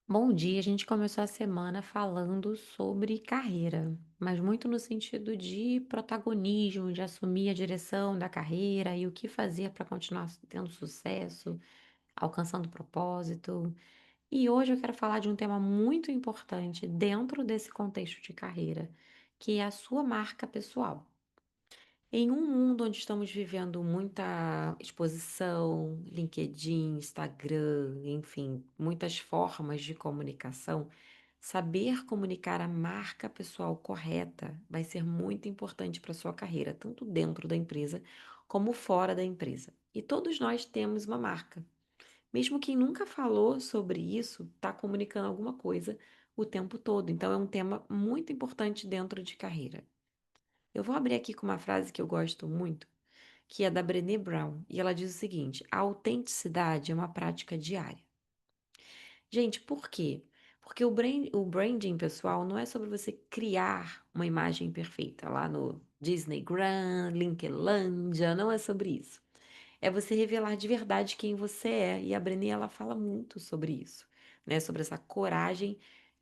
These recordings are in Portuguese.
Bom dia, a gente começou a semana falando sobre carreira, mas muito no sentido de protagonismo, de assumir a direção da carreira e o que fazer para continuar tendo sucesso, alcançando propósito. E hoje eu quero falar de um tema muito importante dentro desse contexto de carreira, que é a sua marca pessoal. Em um mundo onde estamos vivendo muita exposição, LinkedIn, Instagram, enfim, muitas formas de comunicação, saber comunicar a marca pessoal correta vai ser muito importante para a sua carreira, tanto dentro da empresa como fora da empresa. E todos nós temos uma marca. Mesmo quem nunca falou sobre isso, está comunicando alguma coisa o tempo todo. Então, é um tema muito importante dentro de carreira. Eu vou abrir aqui com uma frase que eu gosto muito, que é da Brené Brown, e ela diz o seguinte: a autenticidade é uma prática diária. Gente, por quê? Porque o branding pessoal não é sobre você criar uma imagem perfeita lá no Disneygram, Linkelândia, não é sobre isso. É você revelar de verdade quem você é. E a Brené, ela fala muito sobre isso, né? Sobre essa coragem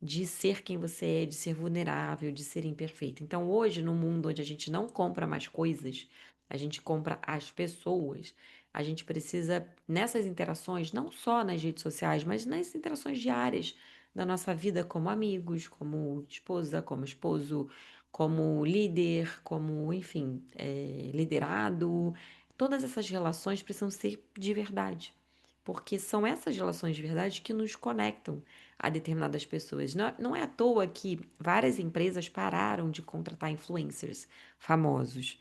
de ser quem você é, de ser vulnerável, de ser imperfeito. Então, hoje, no mundo onde a gente não compra mais coisas, a gente compra as pessoas, a gente precisa, nessas interações, não só nas redes sociais, mas nas interações diárias da nossa vida como amigos, como esposa, como esposo, como líder, como, enfim, liderado. Todas essas relações precisam ser de verdade, porque são essas relações de verdade que nos conectam a determinadas pessoas. Não é à toa que várias empresas pararam de contratar influencers famosos.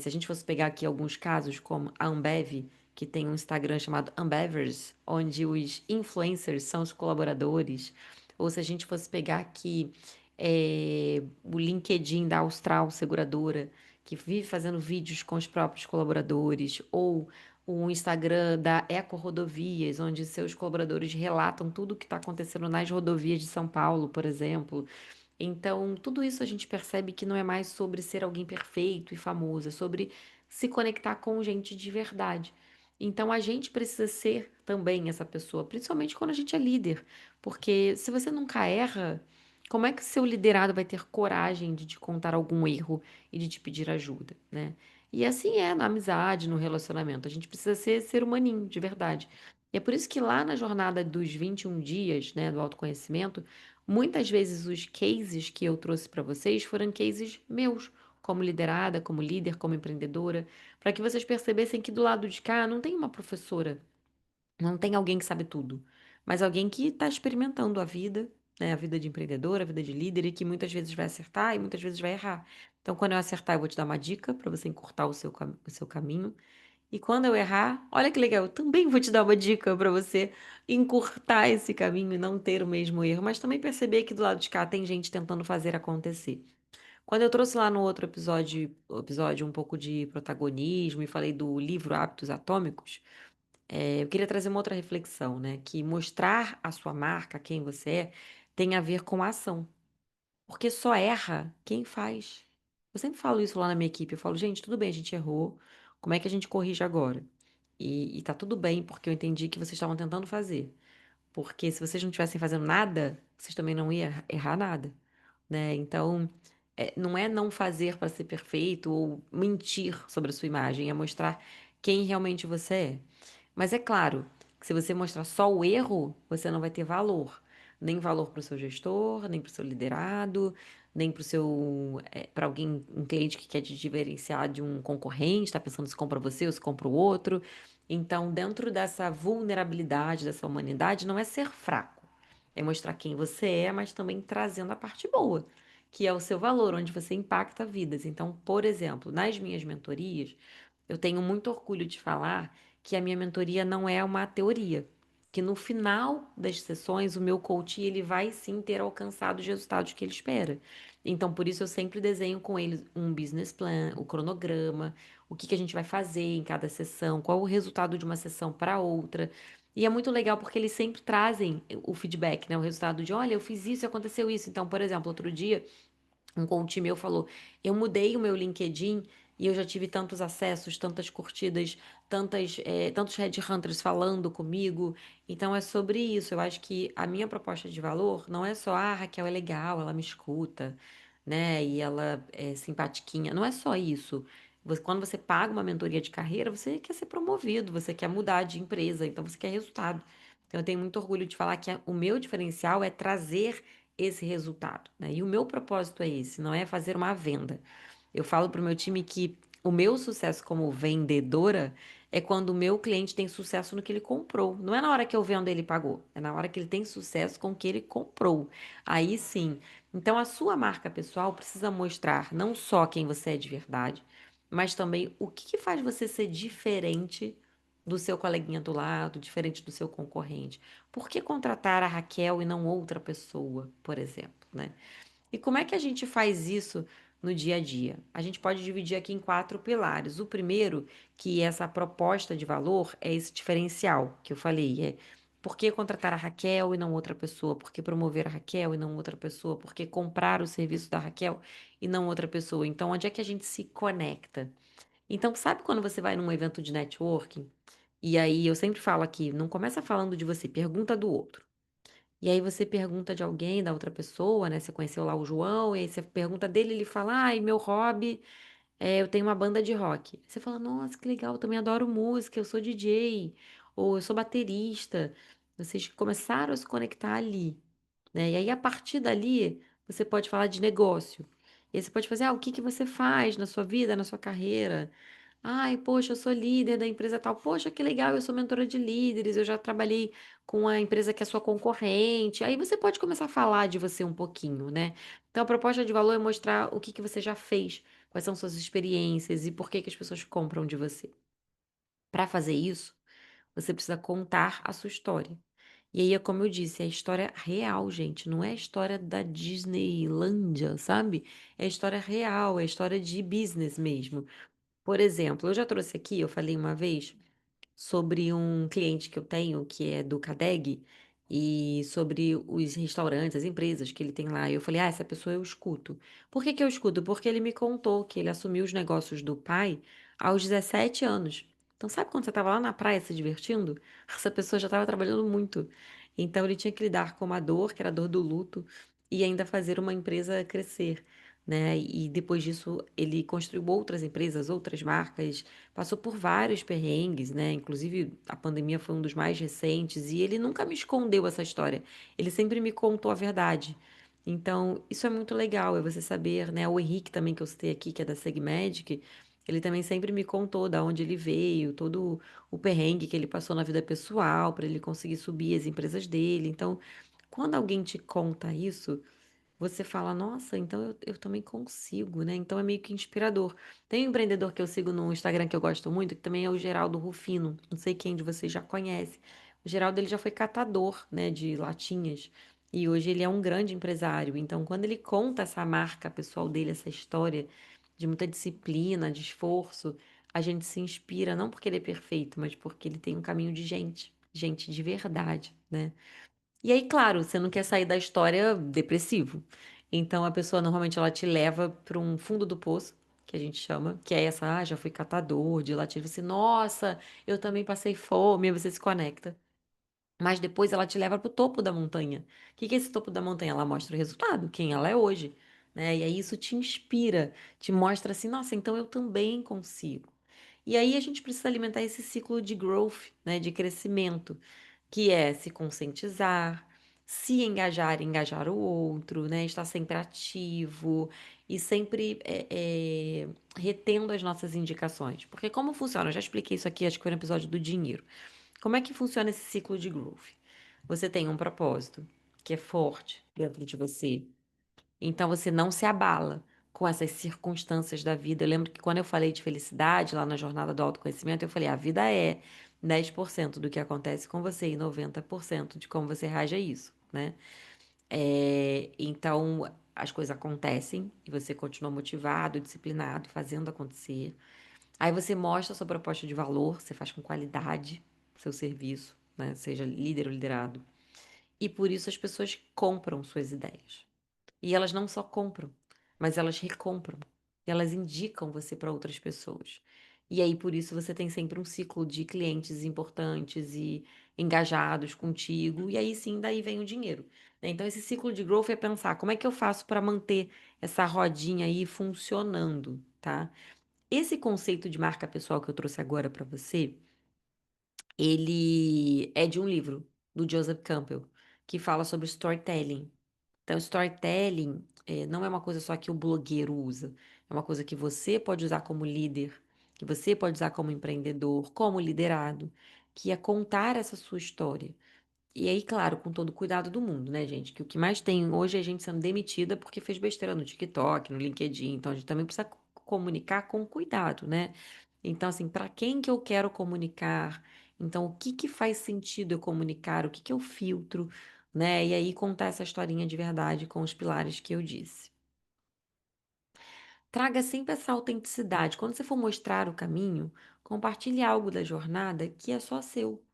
Se a gente fosse pegar aqui alguns casos, como a Ambev, que tem um Instagram chamado Ambevers, onde os influencers são os colaboradores, ou se a gente fosse pegar aqui o LinkedIn da Austral Seguradora, que vive fazendo vídeos com os próprios colaboradores, ou o Instagram da Eco Rodovias, onde seus colaboradores relatam tudo o que está acontecendo nas rodovias de São Paulo, por exemplo. Então, tudo isso a gente percebe que não é mais sobre ser alguém perfeito e famoso, é sobre se conectar com gente de verdade. Então, a gente precisa ser também essa pessoa, principalmente quando a gente é líder, porque se você nunca erra, como é que seu liderado vai ter coragem de te contar algum erro e de te pedir ajuda, né? E assim é na amizade, no relacionamento. A gente precisa ser humaninho, de verdade. E é por isso que lá na jornada dos 21 dias, né, do autoconhecimento, muitas vezes os cases que eu trouxe para vocês foram cases meus, como liderada, como líder, como empreendedora, para que vocês percebessem que do lado de cá não tem uma professora, não tem alguém que sabe tudo, mas alguém que está experimentando a vida, né, a vida de empreendedora, a vida de líder, e que muitas vezes vai acertar e muitas vezes vai errar. Então, quando eu acertar, eu vou te dar uma dica para você encurtar o seu caminho. E quando eu errar, olha que legal, eu também vou te dar uma dica para você encurtar esse caminho e não ter o mesmo erro, mas também perceber que do lado de cá tem gente tentando fazer acontecer. Quando eu trouxe lá no outro episódio um pouco de protagonismo e falei do livro Hábitos Atômicos, eu queria trazer uma outra reflexão, né? Que mostrar a sua marca, quem você é, tem a ver com a ação. Porque só erra quem faz. Eu sempre falo isso lá na minha equipe. Eu falo, gente, tudo bem, a gente errou. Como é que a gente corrige agora? E tá tudo bem, porque eu entendi que vocês estavam tentando fazer. Porque se vocês não estivessem fazendo nada, vocês também não iam errar nada, né? Então, não é não fazer para ser perfeito ou mentir sobre a sua imagem, é mostrar quem realmente você é. Mas é claro que se você mostrar só o erro, você não vai ter valor. Nem valor para o seu gestor, nem para o seu liderado, nem para o seu, para alguém, um cliente que quer te diferenciar de um concorrente, está pensando se compra você ou se compra o outro. Então, dentro dessa vulnerabilidade, dessa humanidade, não é ser fraco. É mostrar quem você é, mas também trazendo a parte boa, que é o seu valor, onde você impacta vidas. Então, por exemplo, nas minhas mentorias, eu tenho muito orgulho de falar que a minha mentoria não é uma teoria, que no final das sessões o meu coach ele vai sim ter alcançado os resultados que ele espera. Então, por isso eu sempre desenho com ele um business plan, o cronograma, o que que a gente vai fazer em cada sessão, qual o resultado de uma sessão para outra. E é muito legal porque eles sempre trazem o feedback, né? O resultado de, olha, eu fiz isso e aconteceu isso. Então, por exemplo, outro dia um coach meu falou: eu mudei o meu LinkedIn e eu já tive tantos acessos, tantas curtidas, tantos headhunters falando comigo. Então é sobre isso. Eu acho que a minha proposta de valor não é só, ah, a Raquel é legal, ela me escuta, né? E ela é simpatiquinha. Não é só isso. Quando você paga uma mentoria de carreira, você quer ser promovido, você quer mudar de empresa, então você quer resultado. Então eu tenho muito orgulho de falar que o meu diferencial é trazer esse resultado, né? E o meu propósito é esse, não é fazer uma venda. Eu falo para o meu time que o meu sucesso como vendedora é quando o meu cliente tem sucesso no que ele comprou. Não é na hora que eu vendo ele pagou, é na hora que ele tem sucesso com o que ele comprou. Aí sim. Então a sua marca pessoal precisa mostrar não só quem você é de verdade, mas também o que que faz você ser diferente do seu coleguinha do lado, diferente do seu concorrente. Por que contratar a Raquel e não outra pessoa, por exemplo, né? E como é que a gente faz isso no dia a dia? A gente pode dividir aqui em quatro pilares. O primeiro, que essa proposta de valor é esse diferencial que eu falei, é por que contratar a Raquel e não outra pessoa? Por que promover a Raquel e não outra pessoa? Por que comprar o serviço da Raquel e não outra pessoa? Então, onde é que a gente se conecta? Então, sabe quando você vai num evento de networking? E aí eu sempre falo aqui, não começa falando de você, pergunta do outro. E aí você pergunta de alguém, da outra pessoa, né? Você conheceu lá o João, e aí você pergunta dele, ele fala: ai, meu hobby eu tenho uma banda de rock. Você fala: nossa, que legal, eu também adoro música, eu sou DJ, ou eu sou baterista. Vocês começaram a se conectar ali, né? E aí, a partir dali, você pode falar de negócio. E aí você pode fazer, o que que você faz na sua vida, na sua carreira? Ai, poxa, eu sou líder da empresa tal. Poxa, que legal, eu sou mentora de líderes, eu já trabalhei com a empresa que é sua concorrente. Aí você pode começar a falar de você um pouquinho, né? Então, a proposta de valor é mostrar o que que você já fez, quais são suas experiências e por que que as pessoas compram de você. Para fazer isso, você precisa contar a sua história. E aí é como eu disse, é a história real, gente, não é a história da Disneylândia, sabe? É a história real, é a história de business mesmo. Por exemplo, eu já trouxe aqui, eu falei uma vez sobre um cliente que eu tenho, que é do Cadeg, e sobre os restaurantes, as empresas que ele tem lá. E eu falei, essa pessoa eu escuto. Por que que eu escuto? Porque ele me contou que ele assumiu os negócios do pai aos 17 anos. Então, sabe quando você estava lá na praia se divertindo? Essa pessoa já estava trabalhando muito. Então, ele tinha que lidar com uma dor, que era a dor do luto, e ainda fazer uma empresa crescer. Né? E depois disso, ele construiu outras empresas, outras marcas, passou por vários perrengues, né? Inclusive, a pandemia foi um dos mais recentes e ele nunca me escondeu essa história. Ele sempre me contou a verdade. Então, isso é muito legal, é você saber, né? O Henrique também que eu citei aqui, que é da Segmedic, ele também sempre me contou da onde ele veio, todo o perrengue que ele passou na vida pessoal para ele conseguir subir as empresas dele. Então, quando alguém te conta isso, você fala, nossa, então eu também consigo, né? Então é meio que inspirador. Tem um empreendedor que eu sigo no Instagram que eu gosto muito, que também é o Geraldo Rufino. Não sei quem de vocês já conhece. O Geraldo, ele já foi catador, né, de latinhas. E hoje ele é um grande empresário. Então, quando ele conta essa marca pessoal dele, essa história de muita disciplina, de esforço, a gente se inspira, não porque ele é perfeito, mas porque ele tem um caminho de gente, gente de verdade, né? E aí, claro, você não quer sair da história depressivo. Então a pessoa normalmente ela te leva para um fundo do poço, que a gente chama, que é essa, já fui catador de latinha. Você, nossa, eu também passei fome, aí você se conecta. Mas depois ela te leva para o topo da montanha. O que que é esse topo da montanha? Ela mostra o resultado, quem ela é hoje, né? E aí isso te inspira, te mostra assim, nossa, então eu também consigo. E aí a gente precisa alimentar esse ciclo de growth, né, de crescimento, que é se conscientizar, se engajar, engajar o outro, né, estar sempre ativo e sempre retendo as nossas indicações. Porque como funciona? Eu já expliquei isso aqui, acho que foi no episódio do dinheiro. Como é que funciona esse ciclo de growth? Você tem um propósito que é forte dentro de você, então você não se abala com essas circunstâncias da vida. Eu lembro que quando eu falei de felicidade lá na jornada do autoconhecimento, eu falei: a vida é 10% do que acontece com você e 90% de como você reage a isso, né? Então as coisas acontecem e você continua motivado, disciplinado, fazendo acontecer. Aí você mostra a sua proposta de valor, você faz com qualidade seu serviço, né? Seja líder ou liderado. E por isso as pessoas compram suas ideias. E elas não só compram, mas elas recompram. elas indicam você para outras pessoas. E aí, por isso, você tem sempre um ciclo de clientes importantes e engajados contigo, e aí sim, daí vem o dinheiro, né. Então esse ciclo de growth é pensar: "Como é que eu faço para manter essa rodinha aí funcionando?", tá. Esse conceito de marca pessoal que eu trouxe agora para você, ele é de um livro do Joseph Campbell, que fala sobre storytelling. Então, storytelling, não é uma coisa só que o blogueiro usa, é uma coisa que você pode usar como líder, que você pode usar como empreendedor, como liderado, que é contar essa sua história. E aí, claro, com todo o cuidado do mundo, né, gente, que o que mais tem hoje é gente sendo demitida porque fez besteira no TikTok, no LinkedIn, então a gente também precisa comunicar com cuidado, né. Então, assim, para quem que eu quero comunicar? Então, o que que faz sentido eu comunicar? O que que eu filtro, né? E aí contar essa historinha de verdade com os pilares que eu disse. Traga sempre essa autenticidade. Quando você for mostrar o caminho, compartilhe algo da jornada que é só seu.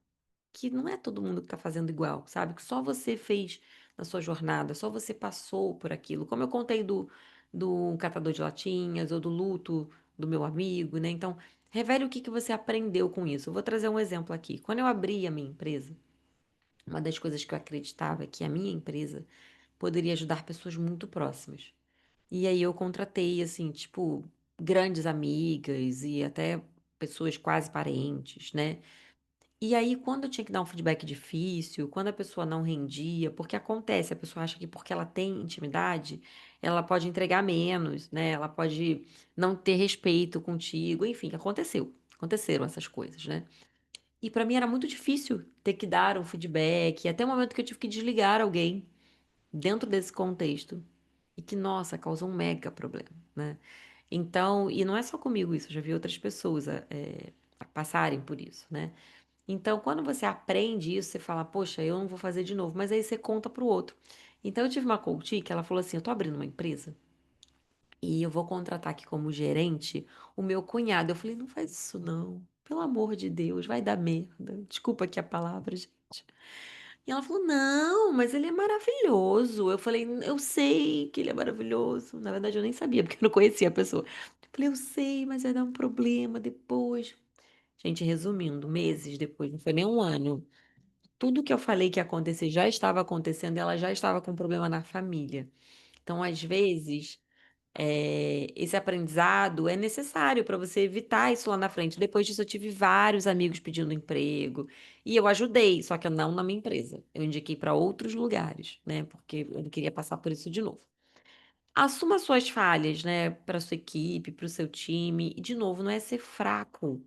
Que não é todo mundo que está fazendo igual, sabe, que só você fez na sua jornada, só você passou por aquilo, como eu contei do catador de latinhas ou do luto do meu amigo, né, então, revele o que que você aprendeu com isso. Eu vou trazer um exemplo aqui, quando eu abri a minha empresa, uma das coisas que eu acreditava é que a minha empresa poderia ajudar pessoas muito próximas. E aí eu contratei, assim, tipo, grandes amigas e até pessoas quase parentes, né, e aí, quando eu tinha que dar um feedback difícil, quando a pessoa não rendia, porque acontece, a pessoa acha que porque ela tem intimidade, ela pode entregar menos, né? Ela pode não ter respeito contigo, enfim, aconteceram essas coisas, né? E pra mim era muito difícil ter que dar um feedback, até o momento que eu tive que desligar alguém dentro desse contexto e que, nossa, causou um mega problema, né? Então, e não é só comigo isso, eu já vi outras pessoas passarem por isso, né? Então, quando você aprende isso, você fala: "Poxa, eu não vou fazer de novo", mas aí você conta para o outro. Então eu tive uma coach que ela falou assim: "Eu tô abrindo uma empresa e eu vou contratar aqui como gerente o meu cunhado". Eu falei: "Não faz isso não, pelo amor de Deus, vai dar merda". Desculpa aqui a palavra, gente. E ela falou: "Não, mas ele é maravilhoso". Eu falei: "Eu sei que ele é maravilhoso". Na verdade eu nem sabia, porque eu não conhecia a pessoa. Eu falei: "Eu sei, mas vai dar um problema depois". Gente, resumindo, meses depois, não foi nem um ano. Tudo que eu falei que ia acontecer já estava acontecendo e ela já estava com problema na família. Então, às vezes, esse aprendizado é necessário para você evitar isso lá na frente. Depois disso, eu tive vários amigos pedindo emprego e eu ajudei, só que não na minha empresa. Eu indiquei para outros lugares, né, porque eu não queria passar por isso de novo. Assuma suas falhas, né, para sua equipe, para o seu time e, de novo, não é ser fraco.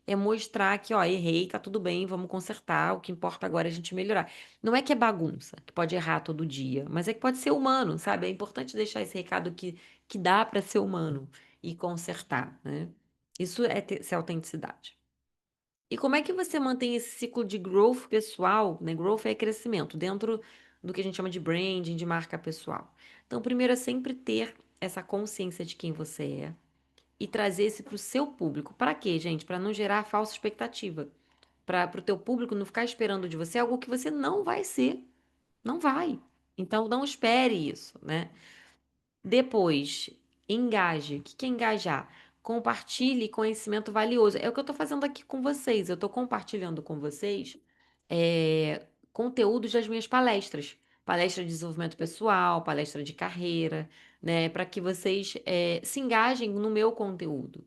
É mostrar que: "Ó, errei, tá tudo bem, vamos consertar, o que importa agora é a gente melhorar". Não é que é bagunça, que pode errar todo dia, mas é que pode ser humano, sabe. É importante deixar esse recado que dá para ser humano e consertar, né. Isso é ter ser autenticidade. E como é que você mantém esse ciclo de growth pessoal, né, growth é crescimento, dentro do que a gente chama de branding, de marca pessoal. Então, primeiro é sempre ter essa consciência de quem você é, e trazer esse para o seu público. Para quê, gente? Para não gerar falsa expectativa. Para o teu público não ficar esperando de você algo que você não vai ser. Não vai. Então não espere isso, né? Depois, engaje. O que que é engajar? Compartilhe conhecimento valioso. É o que eu estou fazendo aqui com vocês. Eu estou compartilhando com vocês conteúdos das minhas palestras. Palestra de desenvolvimento pessoal, palestra de carreira, né? Para que vocês se engajem no meu conteúdo.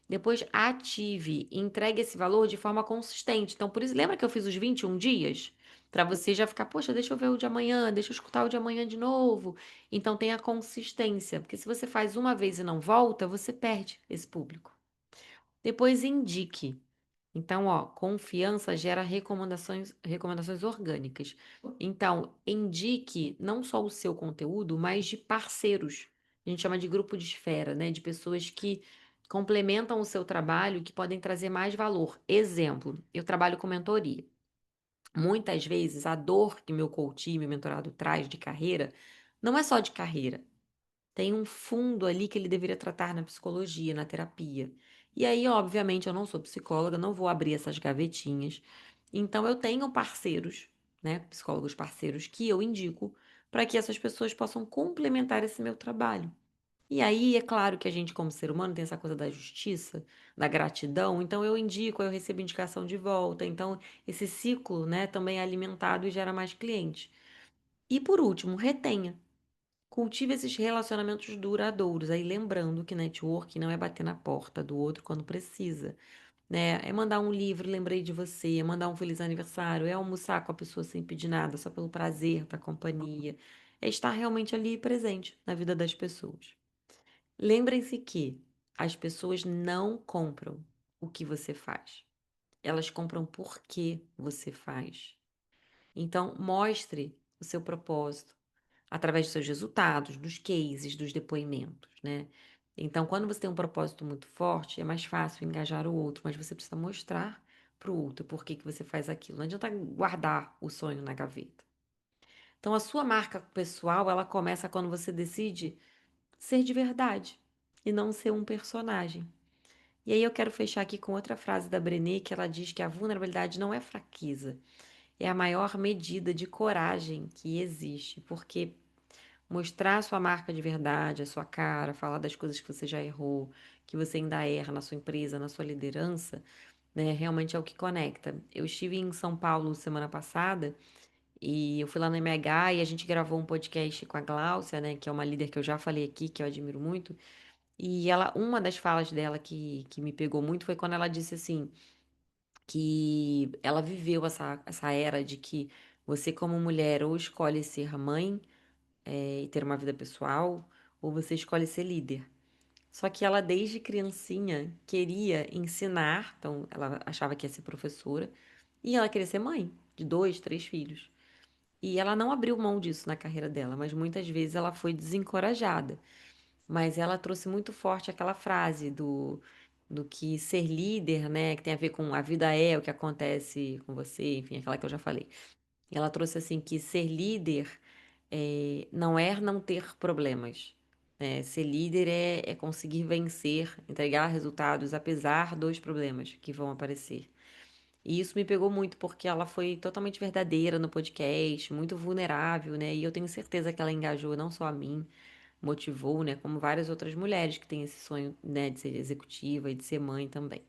Depois ative e entregue esse valor de forma consistente. Então, por isso, lembra que eu fiz os 21 dias? Para você já ficar, poxa, deixa eu ver o de amanhã, deixa eu escutar o de amanhã de novo. Então, tenha consistência, porque se você faz uma vez e não volta, você perde esse público. Depois, indique. Então, ó, confiança gera recomendações orgânicas. Então, indique não só o seu conteúdo, mas de parceiros. A gente chama de grupo de esfera, né? De pessoas que complementam o seu trabalho, que podem trazer mais valor. Exemplo, eu trabalho com mentoria. Muitas vezes a dor que meu coach, meu mentorado traz de carreira, não é só de carreira. Tem um fundo ali que ele deveria tratar na psicologia, na terapia. E aí, obviamente, eu não sou psicóloga, não vou abrir essas gavetinhas. Então, eu tenho parceiros, né, psicólogos parceiros, que eu indico para que essas pessoas possam complementar esse meu trabalho. E aí, é claro que a gente, como ser humano, tem essa coisa da justiça, da gratidão, então eu indico, aí eu recebo indicação de volta. Então, esse ciclo, né, também é alimentado e gera mais clientes. E por último, retenha. Cultive esses relacionamentos duradouros. Aí, lembrando que network não é bater na porta do outro quando precisa, né? É mandar um livro, lembrei de você, é mandar um feliz aniversário, é almoçar com a pessoa sem pedir nada, só pelo prazer da companhia. É estar realmente ali presente na vida das pessoas. Lembrem-se que as pessoas não compram o que você faz. Elas compram por que você faz. Então, mostre o seu propósito através dos seus resultados, dos cases, dos depoimentos, né? Então, quando você tem um propósito muito forte, é mais fácil engajar o outro, mas você precisa mostrar para o outro por que que você faz aquilo. Não adianta guardar o sonho na gaveta. Então, a sua marca pessoal, ela começa quando você decide ser de verdade e não ser um personagem. E aí eu quero fechar aqui com outra frase da Brené, que ela diz que a vulnerabilidade não é fraqueza, é a maior medida de coragem que existe, porque mostrar a sua marca de verdade, a sua cara, falar das coisas que você já errou, que você ainda erra na sua empresa, na sua liderança, né, realmente é o que conecta. Eu estive em São Paulo semana passada e eu fui lá no MH e a gente gravou um podcast com a Gláucia, né, que é uma líder que eu já falei aqui, que eu admiro muito. E ela, uma das falas dela que me pegou muito foi quando ela disse assim, que ela viveu essa era de que você, como mulher, ou escolhe ser mãe, e ter uma vida pessoal, ou você escolhe ser líder. Só que ela, desde criancinha, queria ensinar, então ela achava que ia ser professora, e ela queria ser mãe de 2, 3 filhos. E ela não abriu mão disso na carreira dela, mas muitas vezes ela foi desencorajada. Mas ela trouxe muito forte aquela frase do que ser líder, né, que tem a ver com a vida é o que acontece com você, enfim, aquela que eu já falei. E ela trouxe assim que ser líder não é não ter problemas, né? Ser líder é conseguir vencer, entregar resultados apesar dos problemas que vão aparecer. E isso me pegou muito porque ela foi totalmente verdadeira no podcast, muito vulnerável, né? E eu tenho certeza que ela engajou não só a mim, motivou, né, como várias outras mulheres que têm esse sonho, né, de ser executiva e de ser mãe também.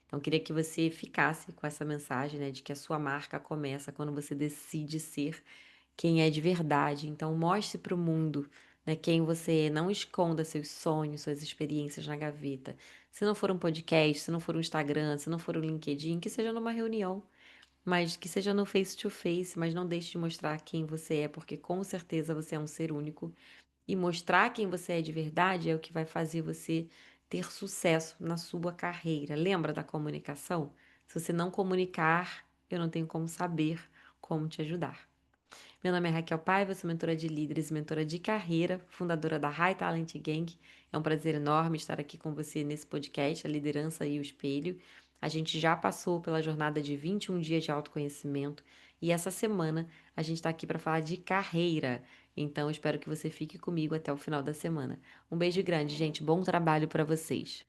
Então, queria que você ficasse com essa mensagem, né, de que a sua marca começa quando você decide ser quem é de verdade. Então, mostre para o mundo, né, quem você é. Não esconda seus sonhos, suas experiências na gaveta. Se não for um podcast, se não for um Instagram, se não for um LinkedIn, que seja numa reunião, mas que seja no face to face, mas não deixe de mostrar quem você é, porque com certeza você é um ser único e mostrar quem você é de verdade é o que vai fazer você ter sucesso na sua carreira. Lembra da comunicação? Se você não comunicar, eu não tenho como saber como te ajudar. Meu nome é Raquel Paiva, sou mentora de líderes, mentora de carreira, fundadora da High Talent Gang. É um prazer enorme estar aqui com você nesse podcast, A Liderança e o Espelho. A gente já passou pela jornada de 21 dias de autoconhecimento e essa semana a gente está aqui para falar de carreira. Então, espero que você fique comigo até o final da semana. Um beijo grande, gente. Bom trabalho para vocês.